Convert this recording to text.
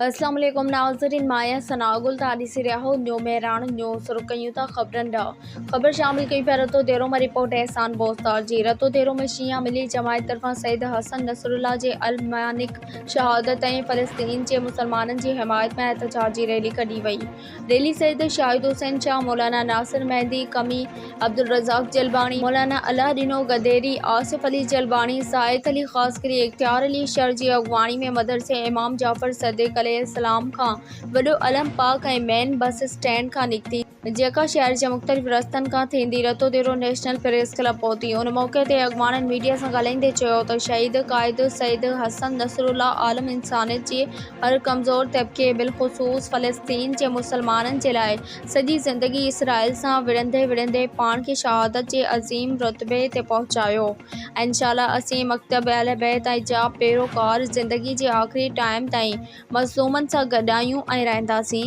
अस्सलाम वालेकुम नाज़रीन, माया सनागुल ताली से रहो न्यू मेहरान न्यू सुरकयूं था खबरन डा खबर शामिल कई पे रतो देरों में रिपोर्ट एहसान बोस्तार जी रतो देरों में शिया मिली जमायत तरफा सैयद हसन नसरुल्लाह जे अलमानिक शहादत ऐं फ़लस्तीन जे मुसलमानन जी हिमायत में एहतजाजी रैली कढी वई। रैली सैयद शाहिद हुसैन शाह, मौलाना नासिर मेहदी कमी, अब्दुल रज़ाक जलबानी, मौलाना अलादीनो गदेरी, आसिफ अली जलबानी, साइद अली खासकरी, इख्तियार अली शर जी अगवानी में मदरसे इमाम जाफ़र सदीक़ अलैहिस्सलाम खां वॾो अलम पाक ऐं मेन बस स्टैंड खां निकिती, जेका शहर जे मुख़्तलिफ़ रस्तनि खां थींदी रतो देरो नेशनल प्रेस क्लब पहुती। उन मौक़े ते अॻवाननि मीडिया सां ॻाल्हाईंदे चयो त शहीद क़ाइद सैयद हसन नसरुल्लाह आलम इंसानियत जे हर कमज़ोर तबक़े बिलख़ुसूस फ़लस्तीन जे मुसलमाननि जे लाइ सॼी ज़िंदगी इसराइल सां विढ़ंदे विढ़ंदे पाण खे शहादत जे अज़ीम रुतबे ते पहुचायो। इंशाअल्लाह असीं मकतब अहल बैत ऐं जा पैरोकार ज़िंदगी जे आख़िरी टाइम ताईं मज़लूमनि सां गॾु आहियूं ऐं रहंदासीं।